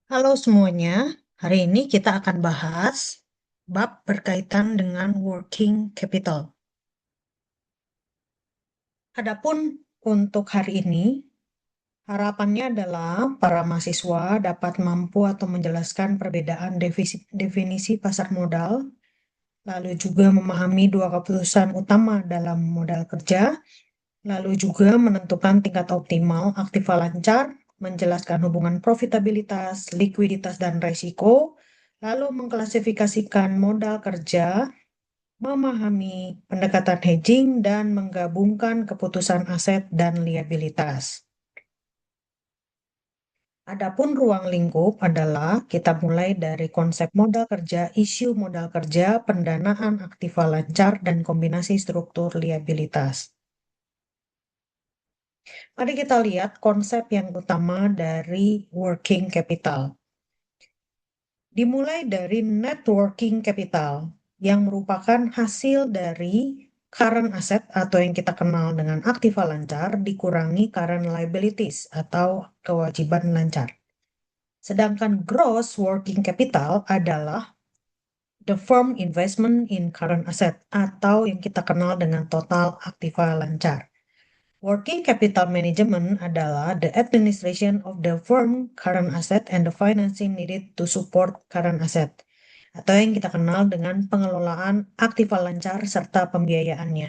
Halo semuanya, hari ini kita akan bahas bab berkaitan dengan working capital. Adapun untuk hari ini, harapannya adalah para mahasiswa dapat mampu atau menjelaskan perbedaan definisi pasar modal, lalu juga memahami dua keputusan utama dalam modal kerja, lalu juga menentukan tingkat optimal aktiva lancar, menjelaskan hubungan profitabilitas, likuiditas, dan resiko, lalu mengklasifikasikan modal kerja, memahami pendekatan hedging, dan menggabungkan keputusan aset dan liabilitas. Adapun ruang lingkup adalah kita mulai dari konsep modal kerja, isu modal kerja, pendanaan aktiva lancar, dan kombinasi struktur liabilitas. Mari kita lihat konsep yang utama dari working capital. Dimulai dari net working capital yang merupakan hasil dari current asset atau yang kita kenal dengan aktiva lancar dikurangi current liabilities atau kewajiban lancar. Sedangkan gross working capital adalah the firm investment in current asset atau yang kita kenal dengan total aktiva lancar. Working capital management adalah the administration of the firm current asset and the financing needed to support current asset, atau yang kita kenal dengan pengelolaan aktiva lancar serta pembiayaannya.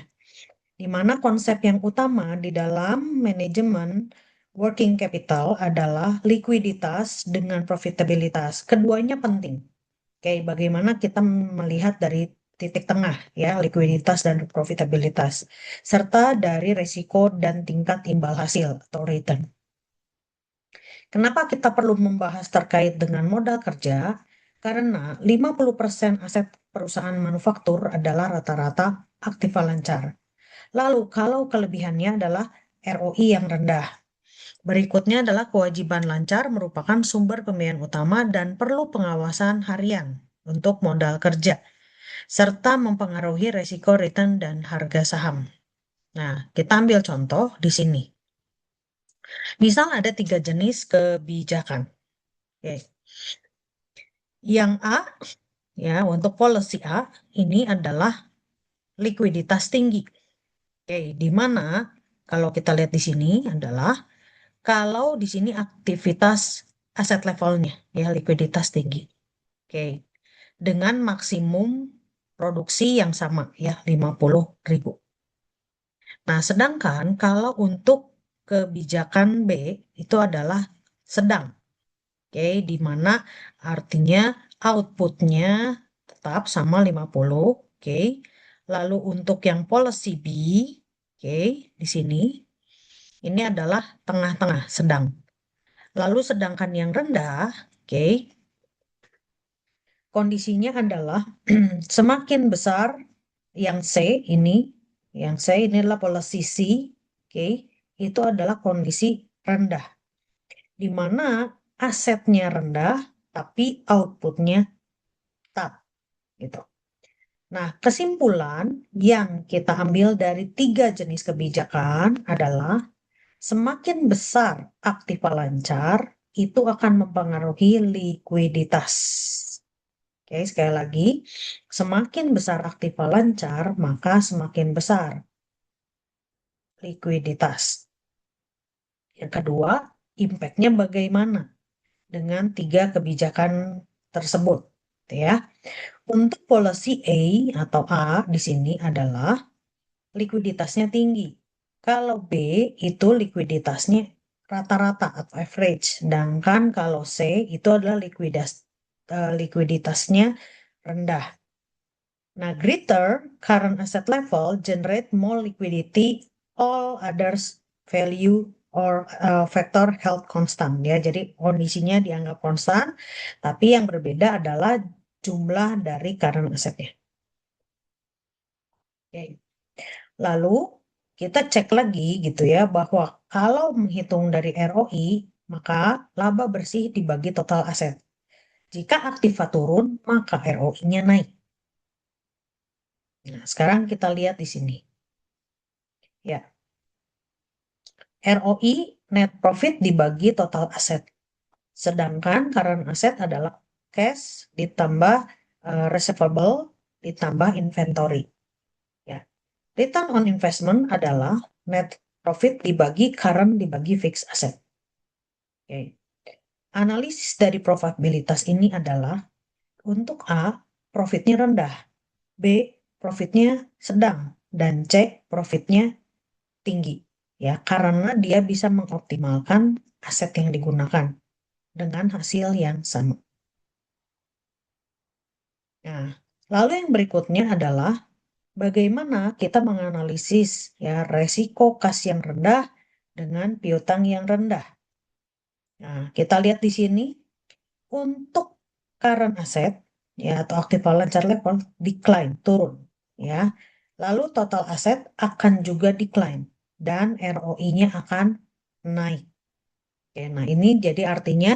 Di mana konsep yang utama di dalam manajemen working capital adalah likuiditas dengan profitabilitas. Keduanya penting. Oke, bagaimana kita melihat dari titik tengah ya, likuiditas dan profitabilitas, serta dari resiko dan tingkat imbal hasil atau return. Kenapa kita perlu membahas terkait dengan modal kerja? Karena 50% aset perusahaan manufaktur adalah rata-rata aktiva lancar. Lalu kalau kelebihannya adalah ROI yang rendah. Berikutnya adalah kewajiban lancar merupakan sumber pembiayaan utama dan perlu pengawasan harian untuk modal kerja, serta mempengaruhi resiko return dan harga saham. Nah, kita ambil contoh di sini. Misal ada 3 jenis kebijakan. Oke. Yang A, ya untuk policy A, ini adalah likuiditas tinggi. Oke, di mana kalau kita lihat di sini adalah kalau di sini aktivitas aset levelnya, ya likuiditas tinggi. Oke, dengan maksimum produksi yang sama, ya 50.000. Nah, sedangkan kalau untuk kebijakan B itu adalah sedang. Oke, di mana artinya outputnya tetap sama 50. Oke. Lalu untuk yang policy B, oke, di sini ini adalah tengah-tengah, sedang. Lalu sedangkan yang rendah, oke, kondisinya adalah semakin besar yang C ini, yang C ini adalah policy C, oke, itu adalah kondisi rendah, di mana asetnya rendah tapi outputnya tetap, gitu. Nah, kesimpulan yang kita ambil dari 3 jenis kebijakan adalah semakin besar aktiva lancar itu akan mempengaruhi likuiditas. Oke, sekali lagi, semakin besar aktiva lancar, maka semakin besar likuiditas. Yang kedua, impact-nya bagaimana dengan 3 kebijakan tersebut, gitu ya. Untuk policy A atau A di sini adalah likuiditasnya tinggi. Kalau B itu likuiditasnya rata-rata atau average, sedangkan kalau C itu adalah likuiditasnya rendah. Nah, greater current asset level generate more liquidity, all others value or factor held constant ya. Jadi kondisinya dianggap konstan, tapi yang berbeda adalah jumlah dari current assetnya. Oke. Lalu kita cek lagi gitu ya bahwa kalau menghitung dari ROI, maka laba bersih dibagi total aset. Jika aktiva turun, maka ROI-nya naik. Nah, sekarang kita lihat di sini. Ya, ROI net profit dibagi total aset. Sedangkan current asset adalah cash ditambah receivable ditambah inventory. Ya. Return on investment adalah net profit dibagi current dibagi fixed asset. Oke. Analisis dari probabilitas ini adalah untuk A, profitnya rendah, B, profitnya sedang, dan C, profitnya tinggi. Ya, karena dia bisa mengoptimalkan aset yang digunakan dengan hasil yang sama. Nah, lalu yang berikutnya adalah bagaimana kita menganalisis ya resiko kas yang rendah dengan piutang yang rendah. Nah, kita lihat di sini untuk current asset ya atau active chart level decline turun ya. Lalu total aset akan juga decline dan ROI-nya akan naik. Oke, nah ini jadi artinya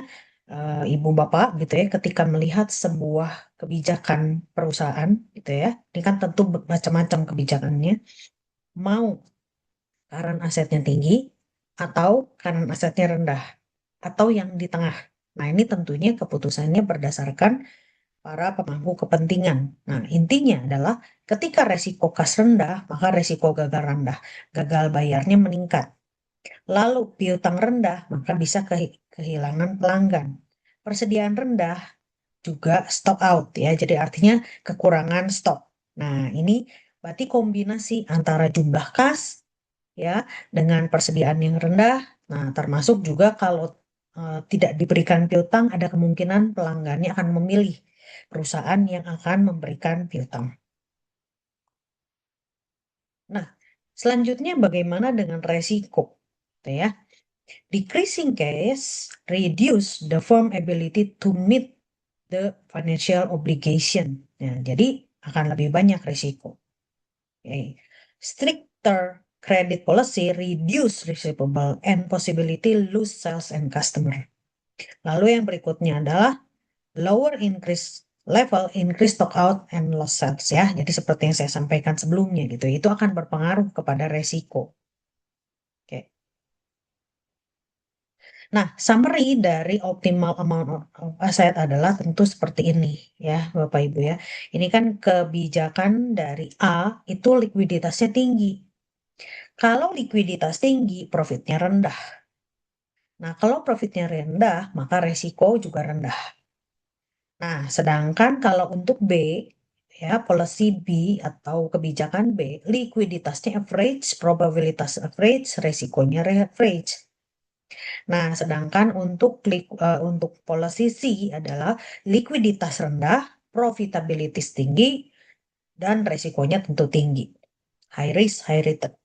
Ibu Bapak gitu ya ketika melihat sebuah kebijakan perusahaan gitu ya. Ini kan tentu macam-macam kebijakannya. Mau current asetnya tinggi atau current asetnya rendah atau yang di tengah. Nah, ini tentunya keputusannya berdasarkan para pemangku kepentingan. Nah, intinya adalah ketika resiko kas rendah, maka resiko gagal rendah. Gagal bayarnya meningkat. Lalu piutang rendah, maka bisa kehilangan pelanggan. Persediaan rendah juga stock out ya. Jadi artinya kekurangan stok. Nah, ini berarti kombinasi antara jumlah kas ya dengan persediaan yang rendah. Nah, termasuk juga kalau tidak diberikan piutang, ada kemungkinan pelanggannya akan memilih perusahaan yang akan memberikan piutang. Nah, selanjutnya bagaimana dengan resiko? Gitu ya. Decreasing cash reduce the firm ability to meet the financial obligation. Nah, jadi akan lebih banyak resiko. Okay. Stricter credit policy reduce receivable and possibility lose sales and customer. Lalu yang berikutnya adalah lower increase level increase stock out and loss sales ya. Jadi seperti yang saya sampaikan sebelumnya gitu. Itu akan berpengaruh kepada resiko. Oke. Nah, summary dari optimal amount of asset adalah tentu seperti ini ya, Bapak Ibu ya. Ini kan kebijakan dari A itu likuiditasnya tinggi. Kalau likuiditas tinggi, profitnya rendah. Nah, kalau profitnya rendah, maka resiko juga rendah. Nah, sedangkan kalau untuk B, ya, policy B atau kebijakan B, likuiditasnya average, probabilitas average, resikonya average. Nah, sedangkan untuk policy C adalah likuiditas rendah, profitability tinggi, dan resikonya tentu tinggi. High risk, high return.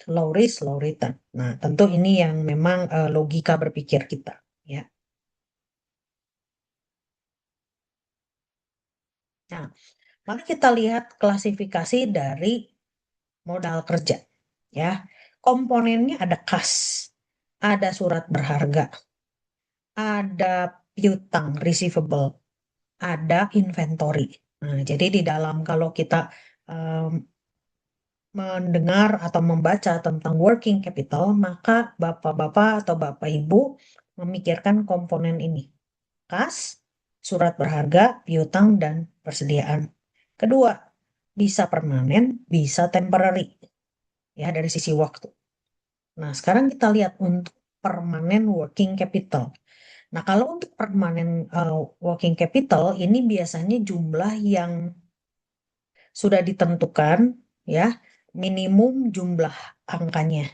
Low risk, low return. Nah, tentu ini yang memang logika berpikir kita, ya. Nah, mari kita lihat klasifikasi dari modal kerja, ya. Komponennya ada kas, ada surat berharga, ada piutang, receivable, ada inventory. Nah, jadi di dalam kalau kita em, mendengar atau membaca tentang working capital, maka bapak-bapak atau bapak ibu memikirkan komponen ini. Kas, surat berharga, piutang, dan persediaan. Kedua, bisa permanen, bisa temporary, ya dari sisi waktu. Nah, sekarang kita lihat untuk permanen working capital. Nah, kalau untuk permanen working capital, ini biasanya jumlah yang sudah ditentukan, ya, minimum jumlah angkanya.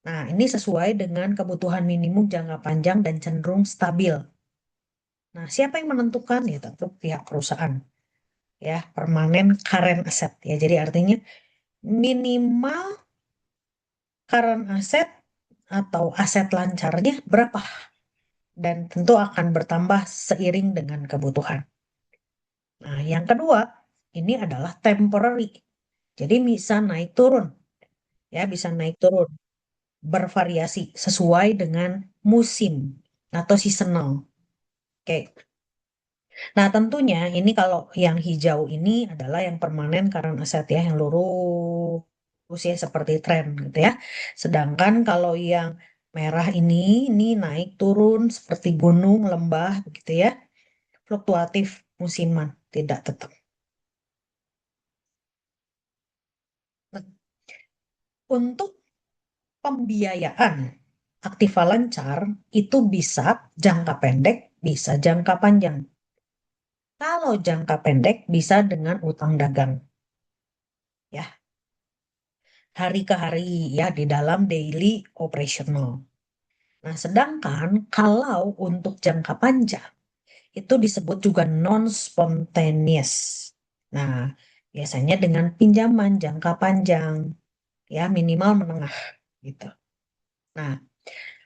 Nah, ini sesuai dengan kebutuhan minimum jangka panjang dan cenderung stabil. Nah, siapa yang menentukan? Ya, tentu pihak perusahaan. Ya, permanen current asset. Ya, jadi artinya minimal current asset atau aset lancarnya berapa? Dan tentu akan bertambah seiring dengan kebutuhan. Nah, yang kedua, ini adalah temporary. Jadi bisa naik turun. Ya, bisa naik turun. Bervariasi sesuai dengan musim atau seasonal. Oke. Nah, tentunya ini kalau yang hijau ini adalah yang permanen current asset ya, yang lurus ya seperti tren gitu ya. Sedangkan kalau yang Merah ini naik turun seperti gunung, lembah, begitu ya. Fluktuatif musiman, tidak tetap. Nah, untuk pembiayaan aktiva lancar itu bisa jangka pendek, bisa jangka panjang. Kalau jangka pendek bisa dengan utang dagang, ya, hari ke hari ya di dalam daily operational. Nah, sedangkan kalau untuk jangka panjang itu disebut juga non-spontaneous. Nah, biasanya dengan pinjaman jangka panjang, ya minimal menengah gitu. Nah,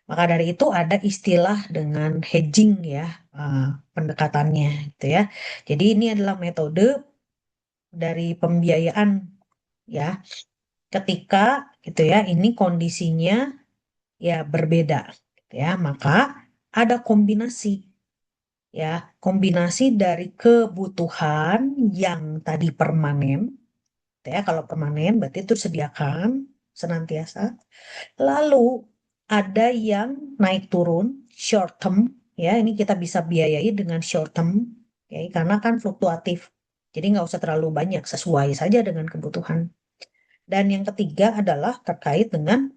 maka dari itu ada istilah dengan hedging ya, eh, pendekatannya gitu ya. Jadi ini adalah metode dari pembiayaan ya. Ketika gitu ya, ini kondisinya ya berbeda gitu ya, maka ada kombinasi ya, kombinasi dari kebutuhan yang tadi permanen gitu ya. Kalau permanen berarti itu sediakan senantiasa. Lalu ada yang naik turun short term ya, ini kita bisa biayai dengan short term ya, karena kan fluktuatif. Jadi nggak usah terlalu banyak, sesuai saja dengan kebutuhan. Dan yang ketiga adalah terkait dengan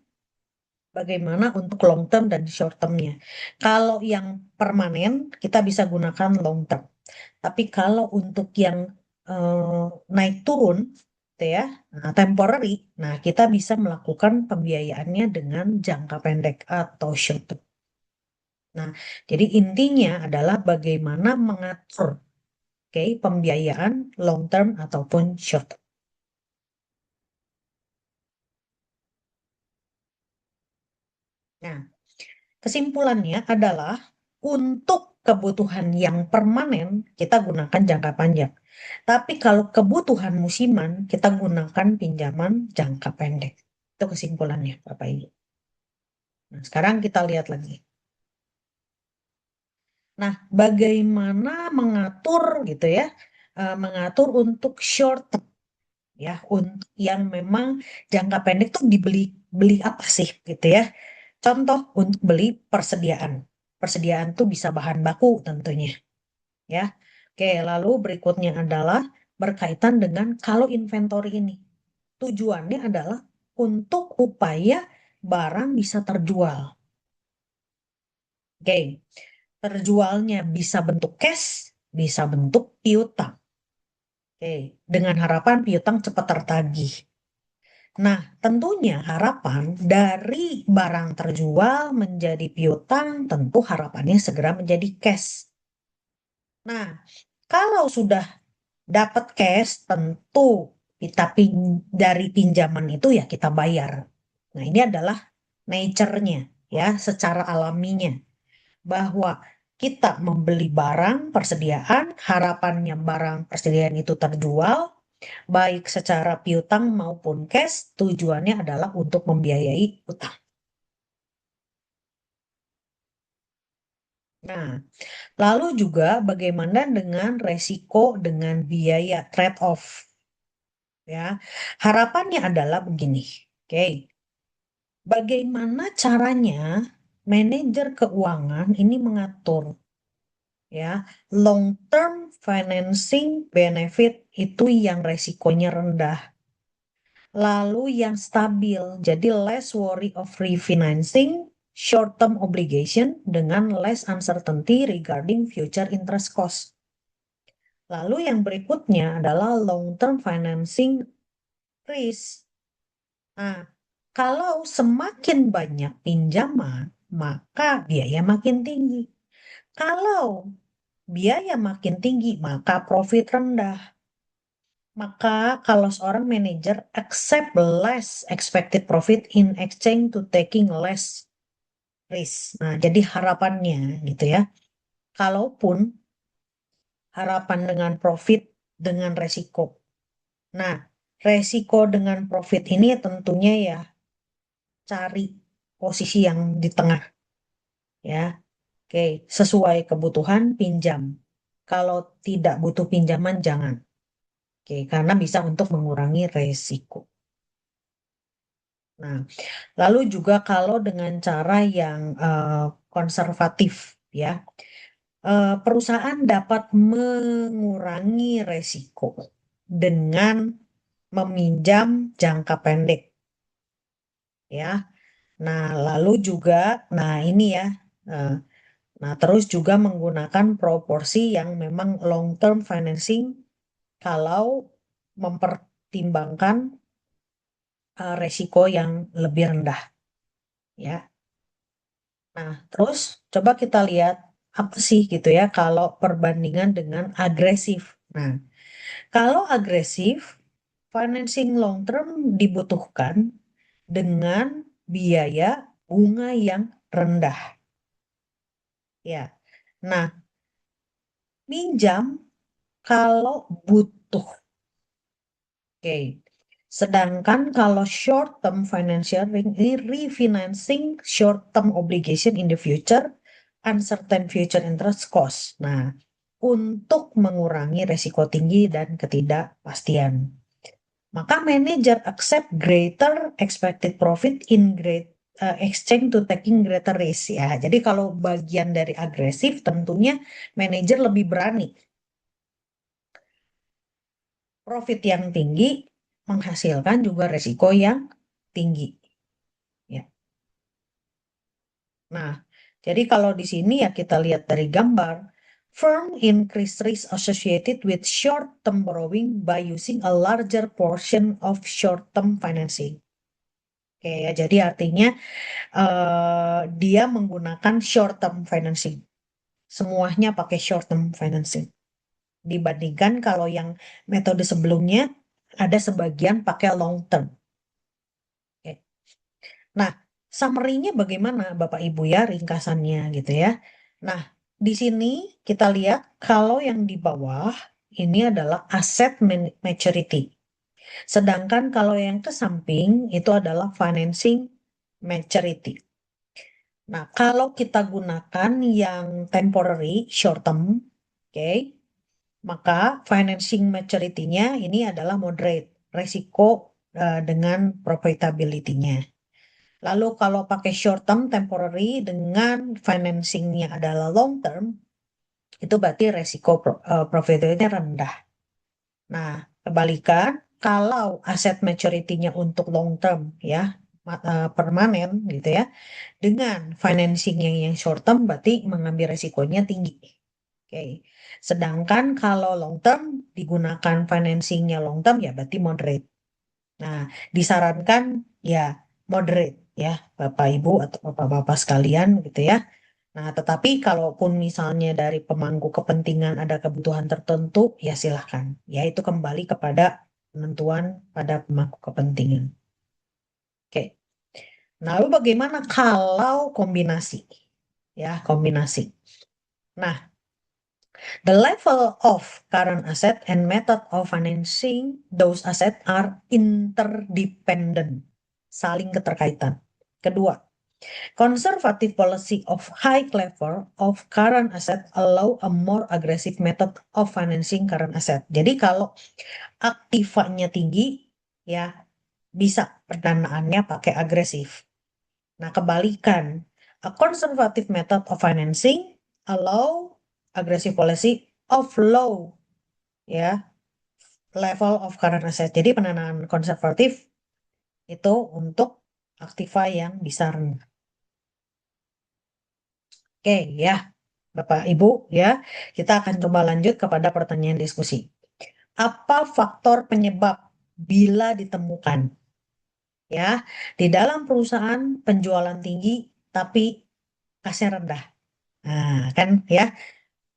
bagaimana untuk long term dan short termnya. Kalau yang permanen kita bisa gunakan long term. Tapi kalau untuk yang eh, naik turun, gitu ya, nah, temporary, nah kita bisa melakukan pembiayaannya dengan jangka pendek atau short term. Nah, jadi intinya adalah bagaimana mengatur, oke, pembiayaan long term ataupun short term. Nah, kesimpulannya adalah untuk kebutuhan yang permanen kita gunakan jangka panjang. Tapi kalau kebutuhan musiman kita gunakan pinjaman jangka pendek. Itu kesimpulannya, Bapak Ibu. Nah, sekarang kita lihat lagi. Nah, bagaimana mengatur gitu ya, mengatur untuk short term ya, untuk yang memang jangka pendek tuh dibeli beli apa sih gitu ya. Contoh untuk beli persediaan. Persediaan tuh bisa bahan baku tentunya ya. Oke, lalu berikutnya adalah berkaitan dengan kalau inventory ini. Tujuannya adalah untuk upaya barang bisa terjual. Oke, terjualnya bisa bentuk cash, bisa bentuk piutang. Oke, dengan harapan piutang cepat tertagih. Nah, tentunya harapan dari barang terjual menjadi piutang, tentu harapannya segera menjadi cash. Nah, kalau sudah dapat cash, tentu kita dari pinjaman itu ya kita bayar. Nah, ini adalah nature-nya ya, secara alaminya bahwa kita membeli barang persediaan, harapannya barang persediaan itu terjual, baik secara piutang maupun cash, tujuannya adalah untuk membiayai utang. Nah, lalu juga bagaimana dengan resiko dengan biaya trade-off ya. Harapannya adalah begini. Oke, bagaimana caranya manajer keuangan ini mengatur ya long term financing benefit itu yang resikonya rendah. Lalu yang stabil, jadi less worry of refinancing short term obligation dengan less uncertainty regarding future interest cost. Lalu yang berikutnya adalah long term financing risk. Nah, kalau semakin banyak pinjaman, maka biaya makin tinggi. Kalau biaya makin tinggi, maka profit rendah. Maka kalau seorang manajer accept less expected profit in exchange to taking less risk. Nah, jadi harapannya gitu ya. Kalaupun harapan dengan profit dengan resiko. Nah, resiko dengan profit ini tentunya ya cari posisi yang di tengah ya. Oke, sesuai kebutuhan pinjam. Kalau tidak butuh pinjaman jangan. Oke, karena bisa untuk mengurangi resiko. Nah, lalu juga kalau dengan cara yang konservatif, ya, perusahaan dapat mengurangi resiko dengan meminjam jangka pendek, ya. Nah, lalu juga, nah ini ya, eh, nah terus juga menggunakan proporsi yang memang long term financing kalau mempertimbangkan resiko yang lebih rendah, ya. Nah, terus coba kita lihat apa sih gitu ya kalau perbandingan dengan agresif. Nah, kalau agresif, financing long term dibutuhkan dengan biaya bunga yang rendah, ya. Nah, minjam kalau butuh. Oke. Sedangkan kalau short term financial ini refinancing short term obligation in the future, uncertain future interest cost. Nah, untuk mengurangi resiko tinggi dan ketidakpastian. Maka manager accept greater expected profit in exchange to taking greater risk ya. Jadi kalau bagian dari agresif tentunya manajer lebih berani profit yang tinggi menghasilkan juga resiko yang tinggi. Ya. Nah, jadi kalau di sini ya kita lihat dari gambar, firm increase risk associated with short-term borrowing by using a larger portion of short-term financing. Oke ya, jadi artinya dia menggunakan short-term financing. Semuanya pakai short-term financing. Dibandingkan kalau yang metode sebelumnya ada sebagian pakai long-term. Oke. Nah, summary-nya bagaimana Bapak Ibu ya, ringkasannya gitu ya. Nah, di sini kita lihat kalau yang di bawah ini adalah aset maturity. Sedangkan kalau yang ke samping itu adalah financing maturity. Nah, kalau kita gunakan yang temporary short term, oke, maka financing maturity-nya ini adalah moderate, resiko dengan profitability-nya. Lalu kalau pakai short term temporary dengan financingnya adalah long term, itu berarti resiko profitability rendah. Nah, kebalikan kalau aset maturity-nya untuk long term ya, permanen gitu ya, dengan financing yang short term berarti mengambil resikonya tinggi. Oke. Sedangkan kalau long term digunakan financingnya long term ya berarti moderate. Nah, disarankan ya moderate ya, Bapak Ibu atau Bapak-bapak sekalian gitu ya. Nah, tetapi kalaupun misalnya dari pemangku kepentingan ada kebutuhan tertentu, ya silahkan. Ya, itu kembali kepada penentuan pada pemangku kepentingan. Oke. Nah, lalu bagaimana kalau kombinasi? Ya, kombinasi. Nah, the level of current asset and method of financing those assets are interdependent, saling keterkaitan. Kedua, conservative policy of high level of current asset allow a more aggressive method of financing current asset. Jadi kalau aktivanya tinggi, ya bisa pendanaannya pakai agresif. Nah, kebalikan, a conservative method of financing allow aggressive policy of low ya level of current asset. Jadi pendanaan konservatif itu untuk aktiva yang bisa rendah. Oke ya, Bapak Ibu ya, kita akan coba lanjut kepada pertanyaan diskusi. Apa faktor penyebab bila ditemukan ya di dalam perusahaan penjualan tinggi tapi kasnya rendah? Nah, kan ya,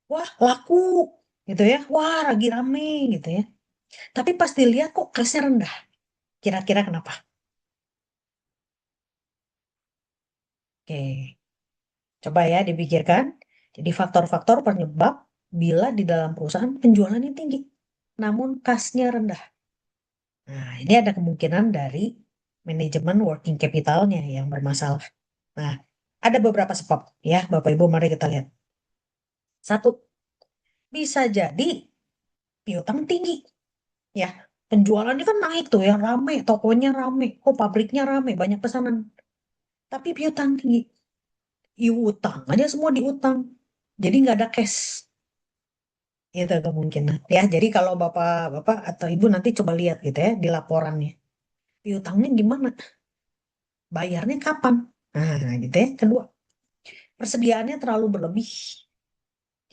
wah laku gitu ya, wah lagi rame gitu ya. Tapi pas dilihat kok kasnya rendah. Kira-kira kenapa? Oke, coba ya dipikirkan. Jadi faktor-faktor penyebab bila di dalam perusahaan penjualannya tinggi, namun kasnya rendah. Nah, ini ada kemungkinan dari manajemen working capitalnya yang bermasalah. Nah, ada beberapa sebab ya, Bapak Ibu, mari kita lihat. Satu, bisa jadi piutang tinggi, ya. Penjualannya kan naik tuh ya, rame, tokonya rame, oh pabriknya rame, banyak pesanan. Tapi piutang tinggi, utang aja semua diutang. Jadi nggak ada cash, itu kemungkinan. Ya, jadi kalau bapak-bapak atau ibu nanti coba lihat gitu ya di laporannya, piutangnya gimana, bayarnya kapan. Nah, gitu ya. Kedua, persediaannya terlalu berlebih.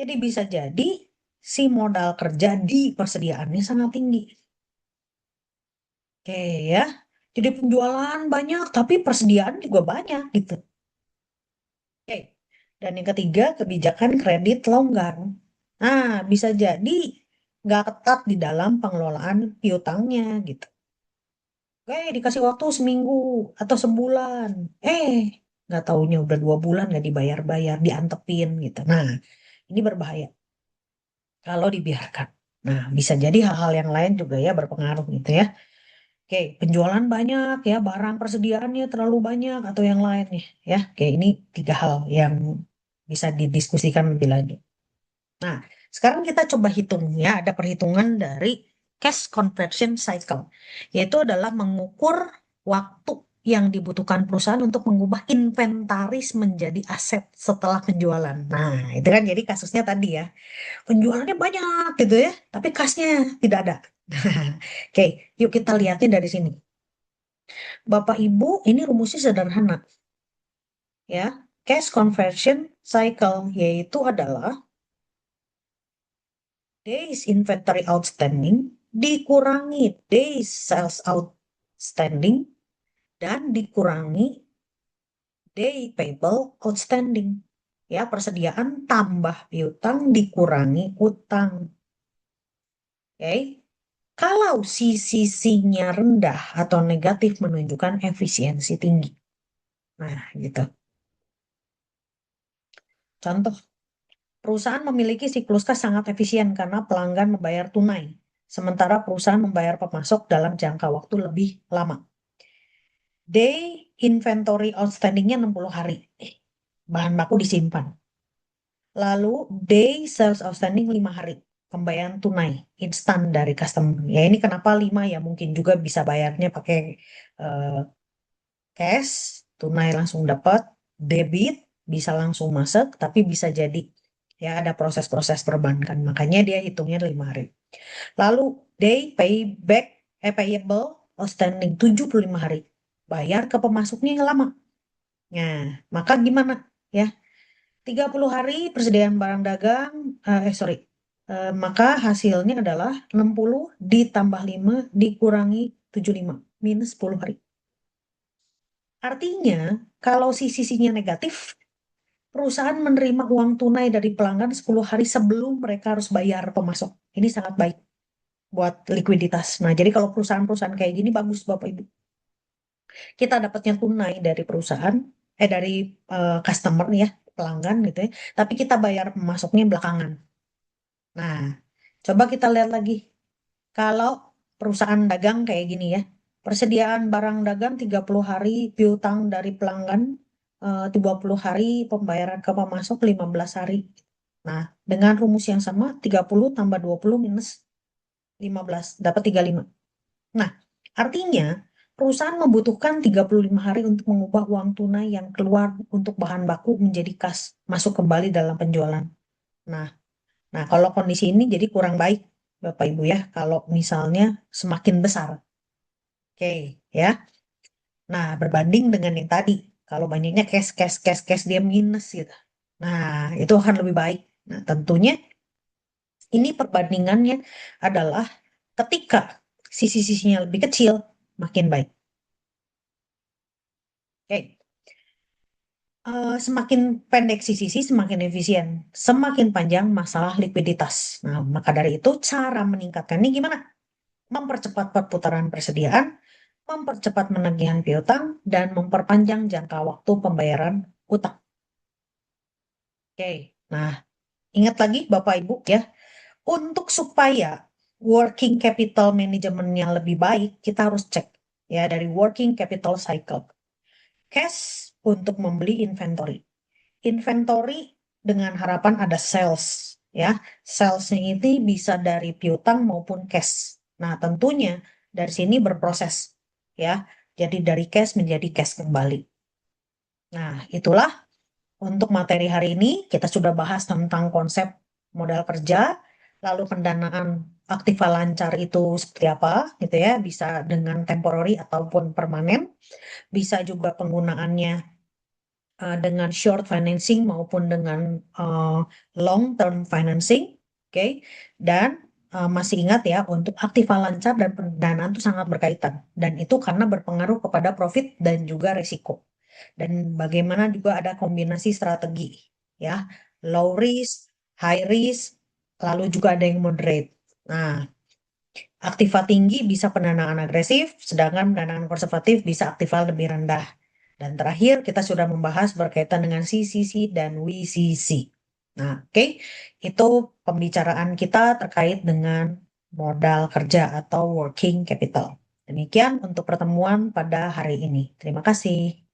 Jadi bisa jadi si modal kerja di persediaannya sangat tinggi. Oke ya. Jadi penjualan banyak, tapi persediaan juga banyak gitu. Oke. Dan yang ketiga, kebijakan kredit longgar. Nah, bisa jadi nggak ketat di dalam pengelolaan piutangnya gitu. Oke, dikasih waktu seminggu atau sebulan. Eh, nggak taunya udah 2 bulan nggak dibayar-bayar, diantepin gitu. Nah, ini berbahaya kalau dibiarkan. Nah, bisa jadi hal-hal yang lain juga ya berpengaruh gitu ya. Oke, penjualan banyak ya, barang persediaannya terlalu banyak atau yang lain nih ya. Oke, ini 3 hal yang bisa didiskusikan lebih lanjut. Nah, sekarang kita coba hitung ya, ada perhitungan dari cash conversion cycle, yaitu adalah mengukur waktu yang dibutuhkan perusahaan untuk mengubah inventaris menjadi aset setelah penjualan. Nah, itu kan jadi kasusnya tadi ya, penjualannya banyak gitu ya, tapi kasnya tidak ada. Oke, yuk kita lihatnya dari sini. Bapak Ibu, ini rumusnya sederhana ya. Cash conversion cycle yaitu adalah days inventory outstanding dikurangi days sales outstanding dan dikurangi day payable outstanding. Ya, persediaan tambah piutang dikurangi utang. Oke. Kalau sisi-sisinya rendah atau negatif menunjukkan efisiensi tinggi. Nah, gitu. Contoh, perusahaan memiliki siklus kas sangat efisien karena pelanggan membayar tunai, sementara perusahaan membayar pemasok dalam jangka waktu lebih lama. Day inventory outstandingnya 60 hari. Bahan baku disimpan. Lalu day sales outstanding 5 hari. Pembayaran tunai, instan dari customer. Ya ini kenapa 5 ya, mungkin juga bisa bayarnya pakai eh, cash, tunai langsung dapat, debit bisa langsung masuk, tapi bisa jadi ya ada proses-proses perbankan. Makanya dia hitungnya 5 hari. Lalu day payback, payable outstanding 75 hari. Bayar ke pemasoknya yang lama. Nah, maka gimana? Ya, 30 hari persediaan barang dagang, sorry, maka hasilnya adalah 60 ditambah 5 dikurangi 75, minus 10 hari. Artinya, kalau sisinya negatif, perusahaan menerima uang tunai dari pelanggan 10 hari sebelum mereka harus bayar pemasok. Ini sangat baik buat likuiditas. Nah, jadi kalau perusahaan-perusahaan kayak gini bagus Bapak Ibu. Kita dapatnya tunai dari perusahaan, dari customer ya, pelanggan gitu ya. Tapi kita bayar pemasoknya belakangan. Nah, coba kita lihat lagi. Kalau perusahaan dagang kayak gini ya, persediaan barang dagang 30 hari, piutang dari pelanggan 30 hari, pembayaran ke pemasok 15 hari. Nah, dengan rumus yang sama, 30 tambah 20 minus 15, dapat 35. Nah, artinya perusahaan membutuhkan 35 hari untuk mengubah uang tunai yang keluar untuk bahan baku menjadi kas, masuk kembali dalam penjualan. Nah, nah kalau kondisi ini jadi kurang baik, Bapak Ibu ya, kalau misalnya semakin besar. Oke, ya. Nah, berbanding dengan yang tadi, kalau banyaknya cash, cash, cash, cash, dia minus gitu. Nah, itu akan lebih baik. Nah, tentunya ini perbandingannya adalah ketika sisi-sisinya lebih kecil, makin baik. Oke. Semakin pendek sisi, semakin efisien. Semakin panjang masalah likuiditas. Nah, maka dari itu cara meningkatkannya gimana? Mempercepat perputaran persediaan, mempercepat penagihan piutang, dan memperpanjang jangka waktu pembayaran utang. Oke, nah ingat lagi Bapak Ibu ya, untuk supaya working capital manajemennya lebih baik, kita harus cek ya dari working capital cycle. Cash untuk membeli inventory. Inventory dengan harapan ada sales ya. Salesnya ini bisa dari piutang maupun cash. Nah, tentunya dari sini berproses ya. Jadi dari cash menjadi cash kembali. Nah, itulah untuk materi hari ini. Kita sudah bahas tentang konsep modal kerja, lalu pendanaan aktiva lancar itu seperti apa gitu ya, bisa dengan temporary ataupun permanen, bisa juga penggunaannya dengan short financing maupun dengan long term financing, oke? Dan masih ingat ya, untuk aktiva lancar dan pendanaan itu sangat berkaitan, dan itu karena berpengaruh kepada profit dan juga risiko. Dan bagaimana juga ada kombinasi strategi, ya, low risk, high risk, lalu juga ada yang moderate. Nah, aktiva tinggi bisa pendanaan agresif, sedangkan pendanaan konservatif bisa aktiva lebih rendah. Dan terakhir, kita sudah membahas berkaitan dengan CCC dan WCC. Nah, oke, itu pembicaraan kita terkait dengan modal kerja atau working capital. Demikian untuk pertemuan pada hari ini. Terima kasih.